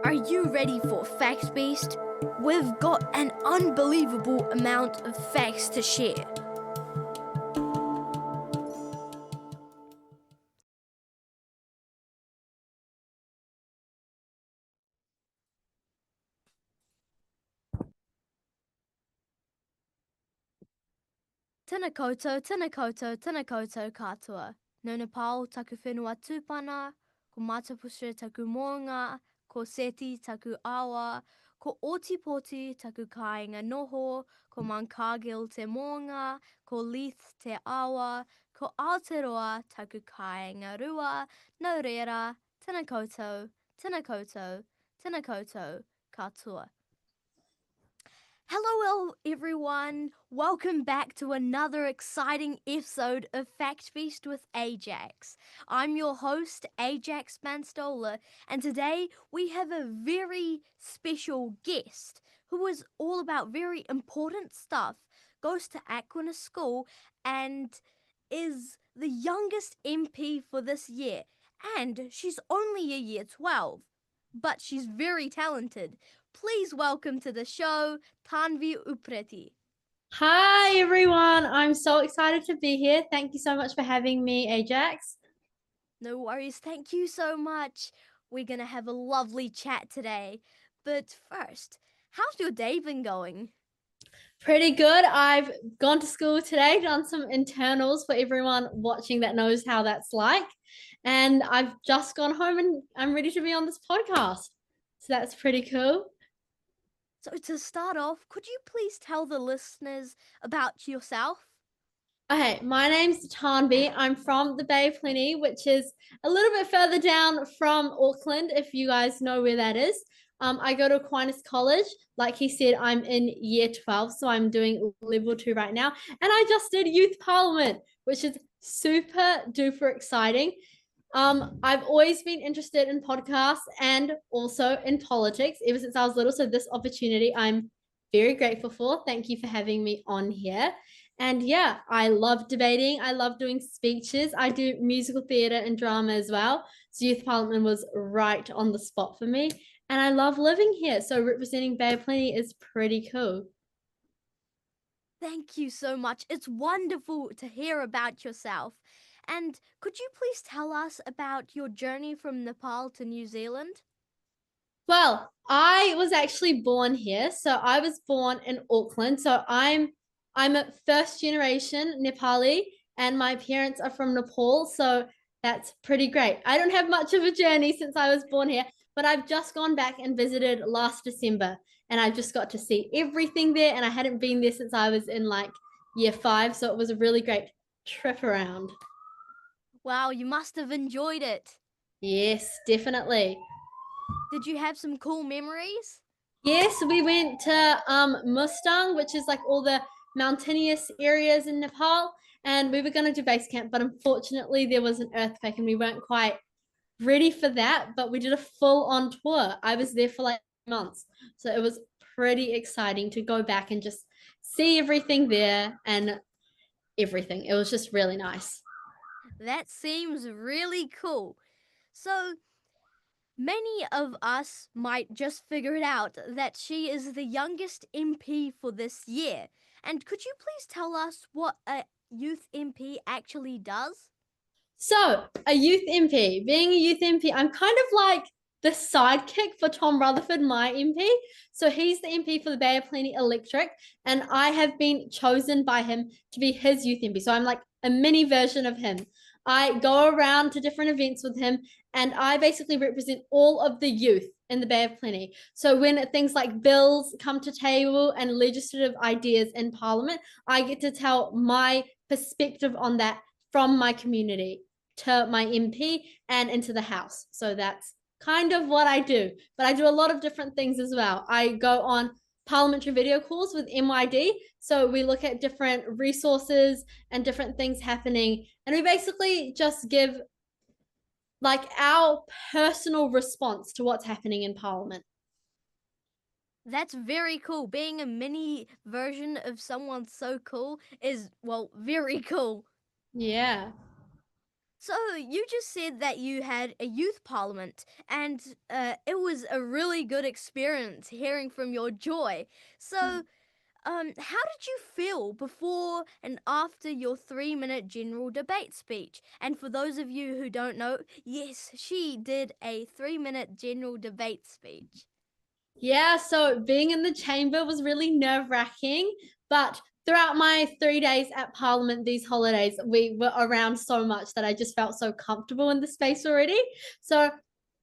Are you ready for FactBeast? We've got an unbelievable amount of facts to share. Tēnā koutou, tēnā koutou, tēnā koutou katoa. No Nepal, taku whenua tūpana, ko Matapushe taku moanga, ko Seti taku awa, ko Otipoti taku kāinga noho, ko Mankagil te moanga, ko Leith te awa, ko Aotearoa taku kāinga rua, no reira, tēnā koutou, tēnā koutou, tēnā koutou katoa. Hello everyone, welcome back to another exciting episode of FactBeast with Ajax. I'm your host, Ajax Manstola, and today we have a very special guest who is all about very important stuff, goes to Aquinas School and is the youngest MP for this year, and she's only a year 12, but she's very talented. Please welcome to the show, Tanvi Upreti. Hi everyone, I'm so excited to be here. Thank you so much for having me, Ajax. No worries, thank you so much. We're going to have a lovely chat today. But first, how's your day been going? Pretty good. I've gone to school today, done some internals for everyone watching that knows how that's like. And I've just gone home and I'm ready to be on this podcast. So that's pretty cool. So to start off, could you please tell the listeners about yourself? Okay, my name's Tanvi. I'm from the Bay of Plenty, which is a little bit further down from Auckland, if you guys know where that is. I go to Aquinas College. Like he said, I'm in year 12, so I'm doing level 2 right now. And I just did youth parliament, which is super duper exciting. I've always been interested in podcasts and also in politics ever since I was little. So this opportunity I'm very grateful for. Thank you for having me on here. And yeah, I love debating. I love doing speeches. I do musical theatre and drama as well. So youth parliament was right on the spot for me. And I love living here. So representing Bay of Plenty is pretty cool. Thank you so much. It's wonderful to hear about yourself. And could you please tell us about your journey from Nepal to New Zealand? Well, I was actually born here. So I was born in Auckland. So I'm a first generation Nepali and my parents are from Nepal. So that's pretty great. I don't have much of a journey since I was born here, but I've just gone back and visited last December and I just got to see everything there. And I hadn't been there since I was in like year 5. So it was a really great trip around. Wow, you must have enjoyed it. Yes, definitely. Did you have some cool memories? Yes, we went to Mustang, which is like all the mountainous areas in Nepal, and we were going to do base camp, but unfortunately there was an earthquake and we weren't quite ready for that, but we did a full-on tour. I was there for like months, so it was pretty exciting to go back and just see everything there and everything. It was just really nice. That seems really cool. So, many of us might just figure it out that she is the youngest MP for this year. And could you please tell us what a youth MP actually does? So, a youth MP, being a youth MP, I'm kind of like the sidekick for Tom Rutherford, my MP. So, he's the MP for the Bay of Plenty Electric, and I have been chosen by him to be his youth MP. So, I'm like a mini version of him. I go around to different events with him, and I basically represent all of the youth in the Bay of Plenty. So, when things like bills come to table and legislative ideas in Parliament, I get to tell my perspective on that from my community to my MP and into the House. So that's kind of what I do. But I do a lot of different things as well. I go on parliamentary video calls with MYD. So we look at different resources and different things happening. And we basically just give like our personal response to what's happening in Parliament. That's very cool. Being a mini version of someone so cool is, well, very cool. Yeah. So you just said that you had a youth parliament, and it was a really good experience hearing from your joy. So, how did you feel before and after your 3 minute general debate speech? And for those of you who don't know, yes, she did a 3 minute general debate speech. Yeah, so being in the chamber was really nerve-wracking, but throughout my 3 days at Parliament these holidays, we were around so much that I just felt so comfortable in the space already. So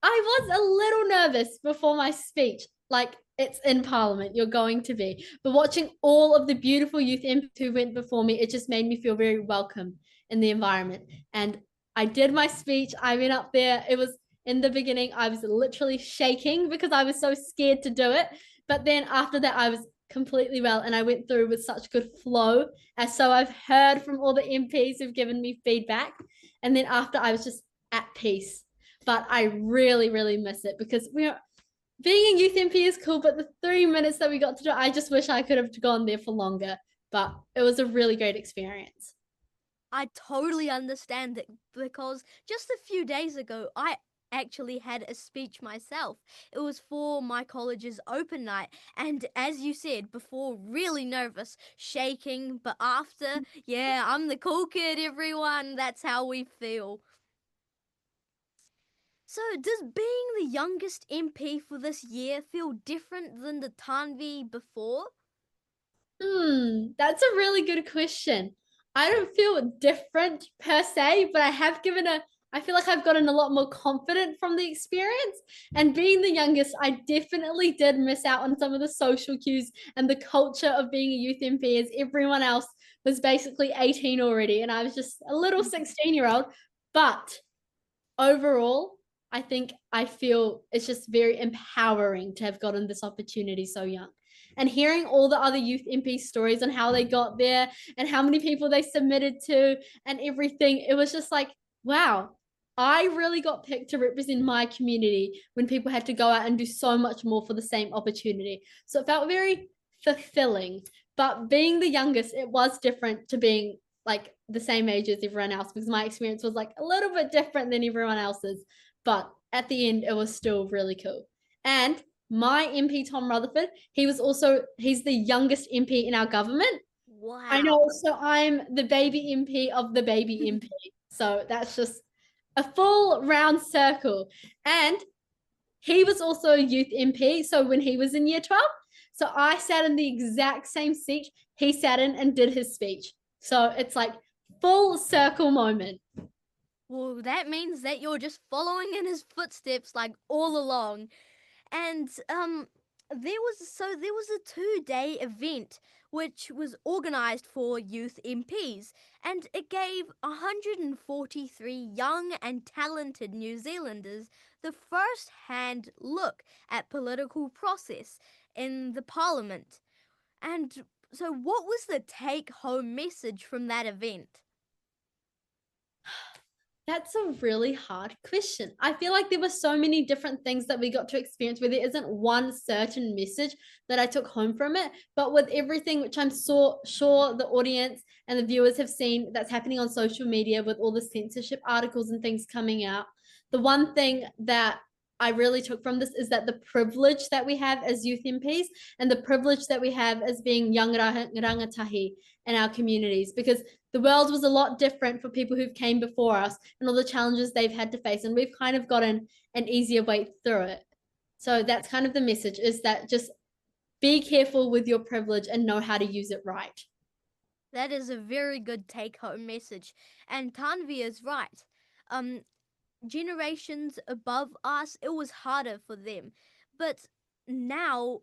I was a little nervous before my speech. Like, it's in Parliament, you're going to be. But watching all of the beautiful youth MPs who went before me, it just made me feel very welcome in the environment. And I did my speech. I went up there. It was in the beginning, I was literally shaking because I was so scared to do it. But then after that, I was completely well and I went through with such good flow. And so I've heard from all the MPs who've given me feedback. And then after, I was just at peace. But I really, really miss it because we're being a youth MP is cool, but the 3 minutes that we got to do, I just wish I could have gone there for longer. But it was a really great experience. I totally understand it because just a few days ago, I actually had a speech myself. It was for my college's open night, and as you said before, really nervous, shaking, but after, yeah, I'm the cool kid, everyone. That's how we feel. So, does being the youngest MP for this year feel different than the Tanvi before? That's a really good question. I don't feel different per se, but I feel like I've gotten a lot more confident from the experience. And being the youngest, I definitely did miss out on some of the social cues and the culture of being a youth MP as everyone else was basically 18 already. And I was just a little 16-year-old. But overall, I feel it's just very empowering to have gotten this opportunity so young. And hearing all the other youth MP stories on how they got there and how many people they submitted to and everything, it was just like, wow, I really got picked to represent my community when people had to go out and do so much more for the same opportunity. So it felt very fulfilling. But being the youngest, it was different to being like the same age as everyone else because my experience was like a little bit different than everyone else's. But at the end, it was still really cool. And my MP, Tom Rutherford, he's the youngest MP in our government. I Wow. know. So I'm the baby MP of the baby MP. So that's just a full round circle. And he was also a youth MP. So when he was in year 12, so I sat in the exact same seat he sat in and did his speech. So it's like full circle moment. Well, that means that you're just following in his footsteps like all along. And there was a 2 day event which was organized for youth MPs, and it gave 143 young and talented New Zealanders the first hand look at political process in the parliament. And so what was the take home message from that event? That's a really hard question. I feel like there were so many different things that we got to experience where there isn't one certain message that I took home from it. But with everything, which I'm so sure the audience and the viewers have seen that's happening on social media with all the censorship articles and things coming out, the one thing that I really took from this is that the privilege that we have as youth MPs and the privilege that we have as being young rangatahi in our communities, because the world was a lot different for people who've came before us and all the challenges they've had to face, and we've kind of gotten an easier way through it. So that's kind of the message, is that just be careful with your privilege and know how to use it right. That is a very good take home message. And Tanvi is right. Um, Generations above us, it was harder for them. But now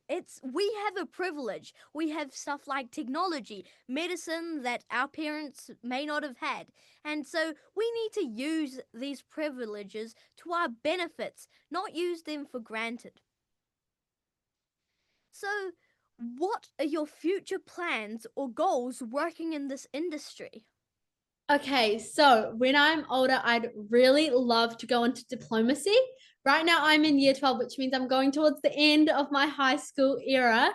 it's we have a privilege. We have stuff like technology, medicine that our parents may not have had. And so we need to use these privileges to our benefits, not use them for granted. So, what are your future plans or goals working in this industry? Okay, so when I'm older, I'd really love to go into diplomacy. Right now, I'm in year 12, which means I'm going towards the end of my high school era.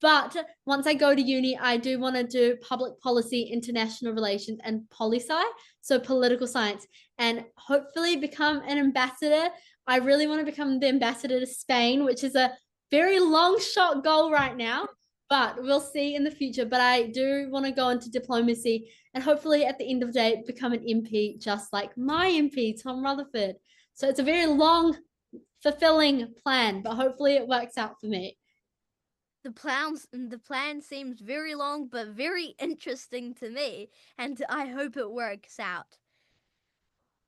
But once I go to uni, I do want to do public policy, international relations, and poli-sci, so political science, and hopefully become an ambassador. I really want to become the ambassador to Spain, which is a very long shot goal right now, but we'll see in the future. But I do want to go into diplomacy and hopefully at the end of the day become an MP, just like my MP, Tom Rutherford. So it's a very long, fulfilling plan, but hopefully it works out for me. The plan seems very long but very interesting to me, and I hope it works out.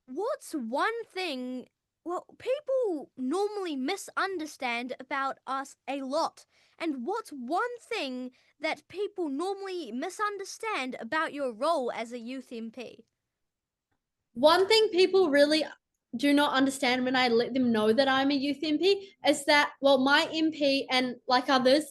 What's one thing, well, people normally misunderstand about us a lot? And what's one thing that people normally misunderstand about your role as a youth MP? One thing people really do not understand when I let them know that I'm a youth MP is that, well, my MP and like others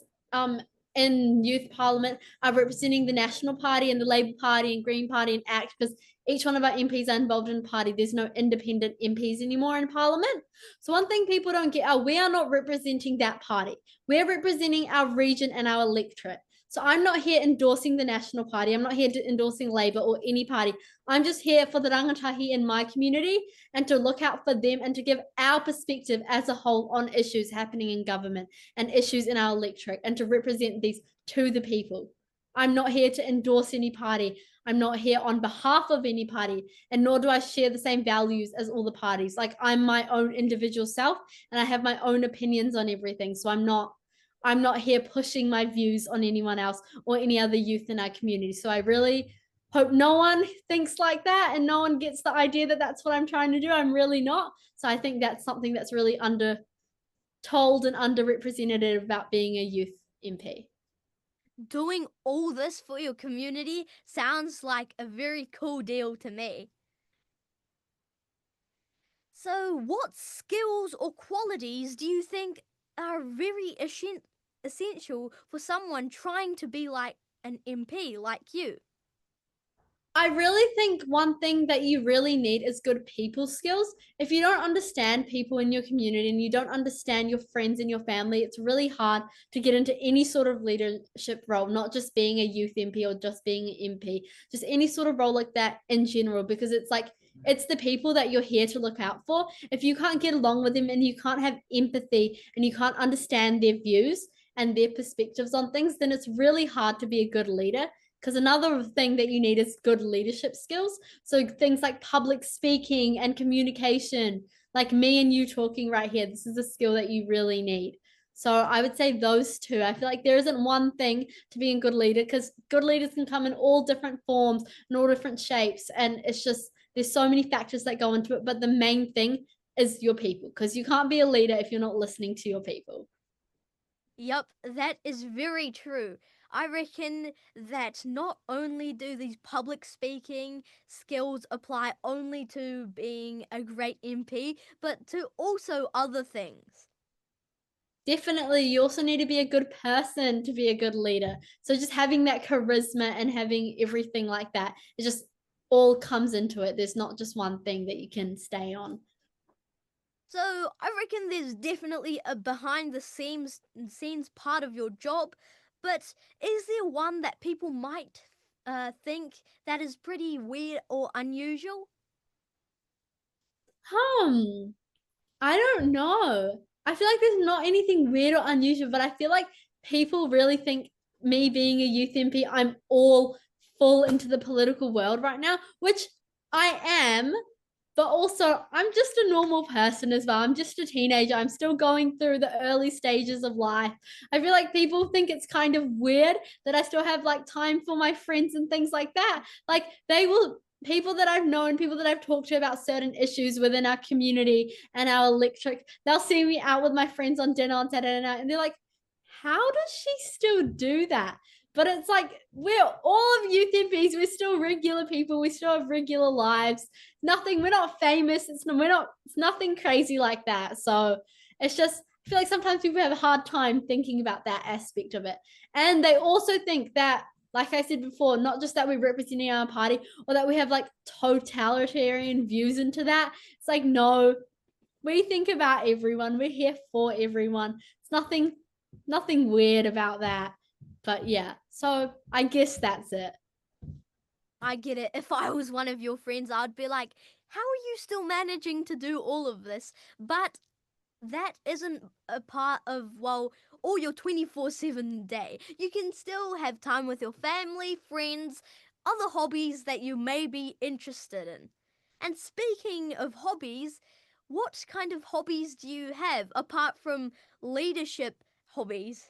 in youth parliament are representing the National Party and the Labour Party and Green Party and ACT, because each one of our MPs are involved in the party. There's no independent MPs anymore in parliament. So one thing people don't get are we are not representing that party. We're representing our region and our electorate. So I'm not here endorsing the National Party. I'm not here endorsing Labour or any party. I'm just here for the rangatahi in my community and to look out for them and to give our perspective as a whole on issues happening in government and issues in our electorate and to represent these to the people. I'm not here to endorse any party. I'm not here on behalf of any party, and nor do I share the same values as all the parties. Like I'm my own individual self and I have my own opinions on everything. So I'm not here pushing my views on anyone else or any other youth in our community. So I really hope no one thinks like that and no one gets the idea that that's what I'm trying to do. I'm really not. So I think that's something that's really under told and underrepresented about being a youth MP. Doing all this for your community sounds like a very cool deal to me. So, what skills or qualities do you think are very essential for someone trying to be like an MP like you? I really think one thing that you really need is good people skills. If you don't understand people in your community and you don't understand your friends and your family, it's really hard to get into any sort of leadership role, not just being a youth MP or just being an MP, just any sort of role like that in general, because it's like it's the people that you're here to look out for. If you can't get along with them and you can't have empathy and you can't understand their views and their perspectives on things, then it's really hard to be a good leader, because another thing that you need is good leadership skills. So things like public speaking and communication, like me and you talking right here, this is a skill that you really need. So I would say those two. I feel like there isn't one thing to being a good leader, because good leaders can come in all different forms and all different shapes. And it's just, there's so many factors that go into it. But the main thing is your people, because you can't be a leader if you're not listening to your people. Yup, that is very true. I reckon that not only do these public speaking skills apply only to being a great MP, but to also other things. Definitely, you also need to be a good person to be a good leader. So just having that charisma and having everything like that, it just all comes into it. There's not just one thing that you can stay on. So I reckon there's definitely a behind the scenes part of your job, but is there one that people might think that is pretty weird or unusual? Hmm. I don't know. I feel like there's not anything weird or unusual, but I feel like people really think me being a youth MP, I'm all full into the political world right now, which I am, but also I'm just a normal person as well. I'm just a teenager. I'm still going through the early stages of life. I feel like people think it's kind of weird that I still have like time for my friends and things like that. Like they will, people that I've known, people that I've talked to about certain issues within our community and our electric, they'll see me out with my friends on dinner on Saturday night and they're like, how does she still do that? But it's like we're all of youth MPs. We're still regular people. We still have regular lives. Nothing. We're not famous. It's nothing crazy like that. So it's just. I feel like sometimes people have a hard time thinking about that aspect of it, and they also think that, like I said before, not just that we're representing our party or that we have like totalitarian views into that. It's like no, we think about everyone. We're here for everyone. It's nothing weird about that. But yeah, so I guess that's it. I get it. If I was one of your friends, I'd be like, how are you still managing to do all of this? But that isn't a part of, well, all your 24/7 day. You can still have time with your family, friends, other hobbies that you may be interested in. And speaking of hobbies, what kind of hobbies do you have apart from leadership hobbies?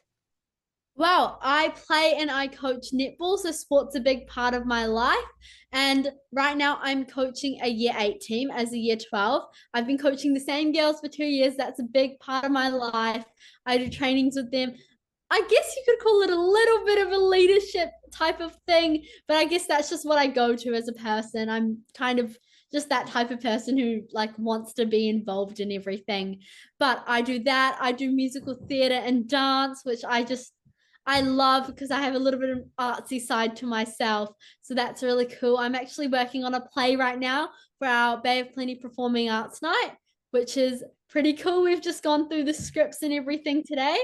Well, I play and I coach netball, so sport's a big part of my life. And right now, I'm coaching a year 8 team as a year 12. I've been coaching the same girls for 2 years. That's a big part of my life. I do trainings with them. I guess you could call it a little bit of a leadership type of thing, but I guess that's just what I go to as a person. I'm kind of just that type of person who like wants to be involved in everything. But I do that. I do musical theater and dance, which I love because I have a little bit of artsy side to myself. So that's really cool. I'm actually working on a play right now for our Bay of Plenty Performing Arts Night, which is pretty cool. We've just gone through the scripts and everything today.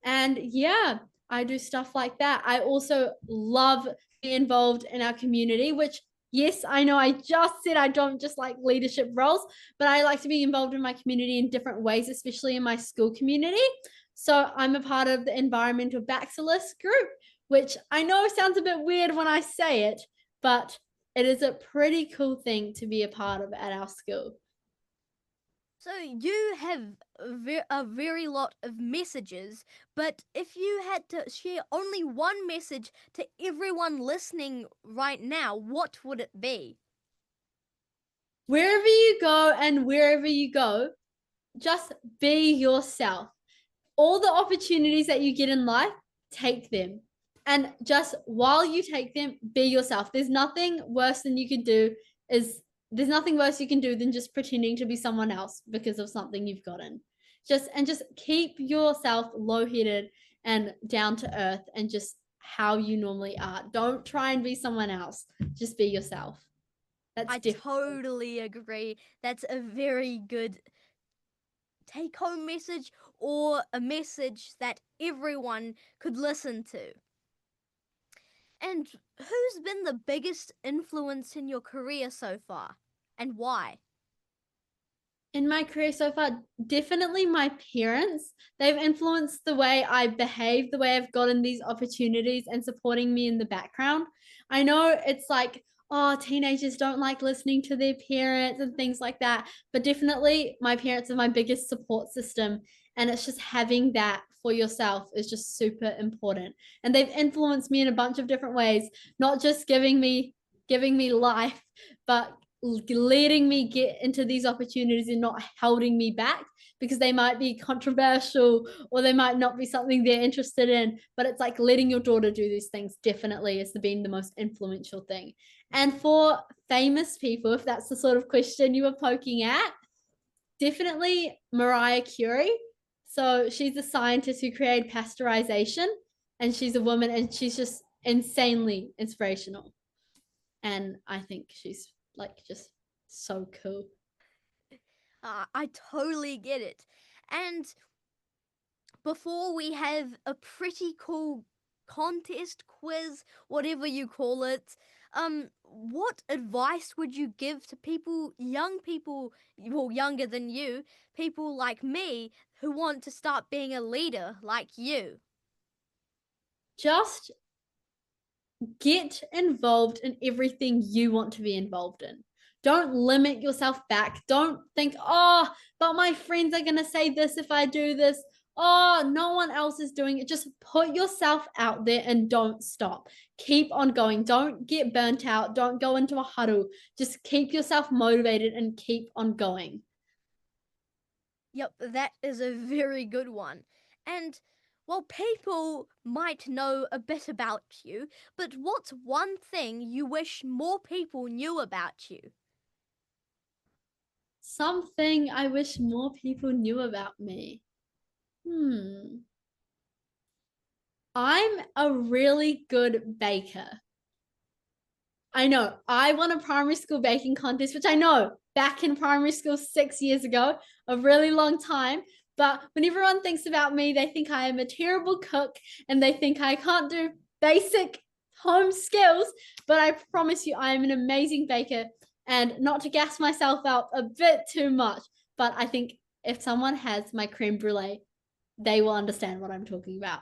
And yeah, I do stuff like that. I also love being involved in our community, which, yes, I know I just said I don't just like leadership roles, but I like to be involved in my community in different ways, especially in my school community. So I'm a part of the environmental bacillus group, which I know sounds a bit weird when I say it, but it is a pretty cool thing to be a part of at our school. So you have a very lot of messages, but if you had to share only one message to everyone listening right now, what would it be? Wherever you go and wherever you go, just be yourself. All the opportunities that you get in life, take them. And just while you take them, be yourself. Is there's nothing worse you can do than just pretending to be someone else because of something you've gotten. Just keep yourself low-headed and down to earth and just how you normally are. Don't try and be someone else. Just be yourself. That's I different. totally agree. That's a very good take home message or a message that everyone could listen to. And who's been the biggest influence in your career so far and why? In my career so far, definitely my parents. They've influenced the way I behave, the way I've gotten these opportunities and supporting me in the background. I know it's like, oh, teenagers don't like listening to their parents and things like that. But definitely my parents are my biggest support system. And it's just having that for yourself is just super important. And they've influenced me in a bunch of different ways, not just giving me life, but letting me get into these opportunities and not holding me back because they might be controversial or they might not be something they're interested in. But it's like letting your daughter do these things definitely has been the most influential thing. And for famous people, if that's the sort of question you were poking at, definitely Mariah Curie. So she's a scientist who created pasteurization, and she's a woman, and she's just insanely inspirational. And I think she's like just so cool. I totally get it. And before we have a pretty cool contest, quiz, whatever you call it, what advice would you give to people, young people, well, younger than you, people like me who want to start being a leader like you? Just get involved in everything you want to be involved in. Don't limit yourself back. Don't think, oh, but my friends are going to say this if I do this. Oh, no one else is doing it. Just put yourself out there and don't stop. Keep on going. Don't get burnt out. Don't go into a huddle. Just keep yourself motivated and keep on going. Yep, that is a very good one. And well, people might know a bit about you, but what's one thing you wish more people knew about you? Something I wish more people knew about me. Hmm. I'm a really good baker. I know I won a primary school baking contest, which I know back in primary school 6 years ago, a really long time. But when everyone thinks about me, they think I am a terrible cook and they think I can't do basic home skills. But I promise you, I am an amazing baker. And not to gas myself out a bit too much, but I think if someone has my creme brulee, they will understand what I'm talking about.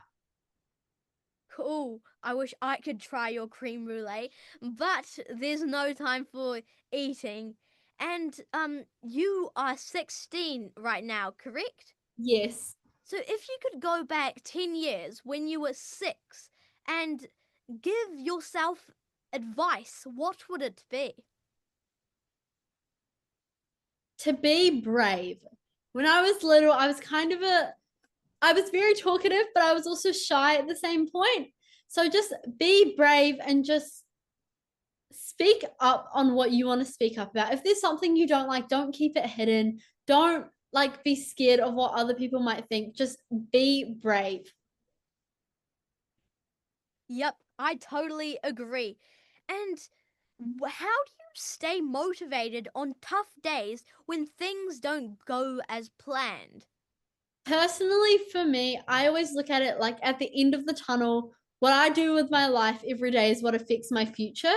Cool. I wish I could try your cream brulee, but there's no time for eating. And you are 16 right now, correct? Yes. So if you could go back 10 years when you were 6 and give yourself advice, what would it be? To be brave. When I was little, I was very talkative, but I was also shy at the same point. So just be brave and just speak up on what you want to speak up about. If there's something you don't like, don't keep it hidden. Don't like be scared of what other people might think. Just be brave. Yep, I totally agree. And how do you stay motivated on tough days when things don't go as planned? Personally, for me, I always look at it like at the end of the tunnel, what I do with my life every day is what affects my future.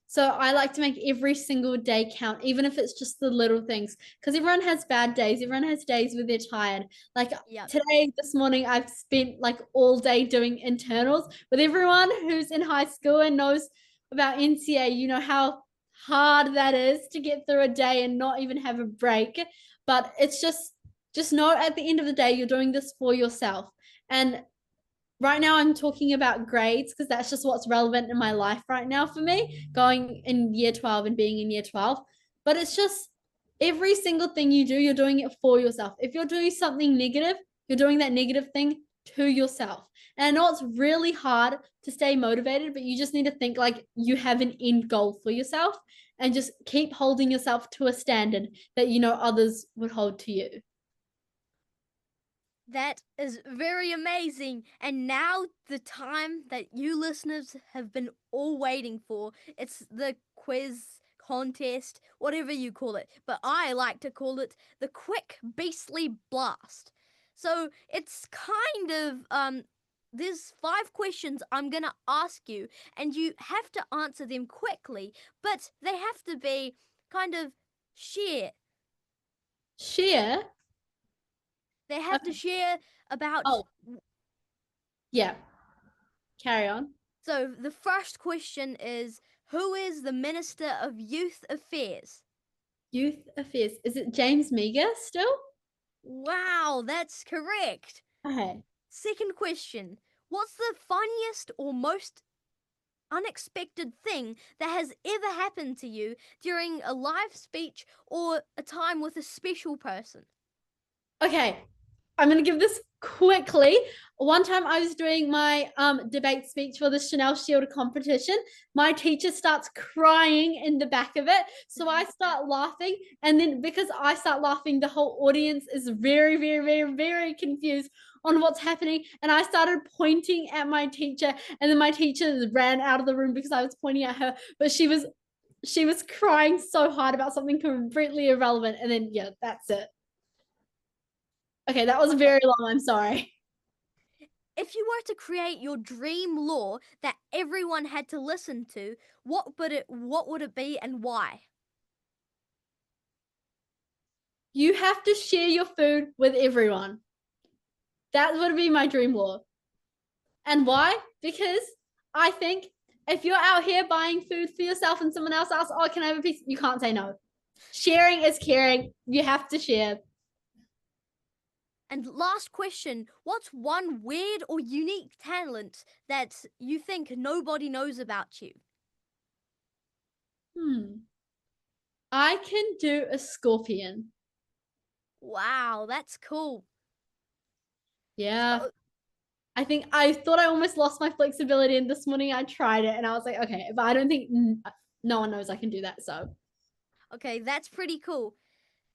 So I like to make every single day count, even if it's just the little things. Because everyone has bad days. Everyone has days where they're tired. Like Yep. today, this morning, I've spent like all day doing internals with everyone who's in high school and knows about NCA. You know how hard that is to get through a day and not even have a break. But it's just know at the end of the day, you're doing this for yourself. And right now, I'm talking about grades because that's just what's relevant in my life right now for me, going in year 12 and being in year 12. But it's just every single thing you do, you're doing it for yourself. If you're doing something negative, you're doing that negative thing to yourself. And I know it's really hard to stay motivated, but you just need to think like you have an end goal for yourself and just keep holding yourself to a standard that you know others would hold to you. That is very amazing. And now the time that you listeners have been all waiting for. It's the quiz contest, whatever you call it. But I like to call it the quick beastly blast. So it's kind of there's 5 questions I'm going to ask you and you have to answer them quickly, but they have to be kind of share. Share. They have to Okay. share about. Oh, yeah. Carry on. So the first question is, who is the Minister of Youth Affairs? Youth affairs. Is it James Meager still? Wow, that's correct. Okay. Second question, what's the funniest or most unexpected thing that has ever happened to you during a live speech or a time with a special person? Okay. I'm gonna give this quickly. One time I was doing my debate speech for the Chanel Shield competition. My teacher starts crying in the back of it. So I start laughing. And then because I start laughing, the whole audience is very, very, very, very confused on what's happening. And I started pointing at my teacher, and then my teacher ran out of the room because I was pointing at her. But she was crying so hard about something completely irrelevant. And then yeah, that's it. Okay, that was Okay, very long. I'm sorry. if you were to create your dream law that everyone had to listen to, what would it be and why? You have to share your food with everyone. That would be my dream law. And why? Because I think if you're out here buying food for yourself and someone else asks, oh, can I have a piece? You can't say no. Sharing is caring. You have to share. And last question, what's one weird or unique talent that you think nobody knows about you? I can do a scorpion. Wow, that's cool. Yeah. So, I thought I almost lost my flexibility, and this morning I tried it and I was like, okay, but I don't think no one knows I can do that. So okay, that's pretty cool.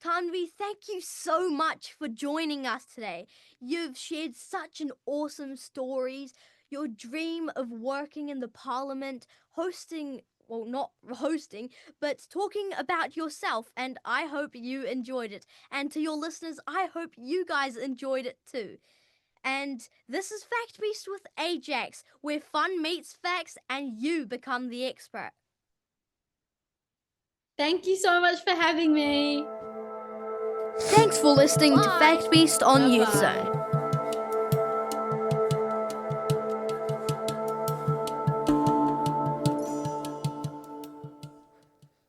Tanvi, thank you so much for joining us today. You've shared such an awesome stories. Your dream of working in the parliament, hosting well, not hosting, but talking about yourself. And I hope you enjoyed it. And to your listeners, I hope you guys enjoyed it too. And this is FactBeast with Ajax, where fun meets facts and you become the expert. Thank you so much for having me. Thanks for listening to Bye. FactBeast on Youth Bye-bye. Zone.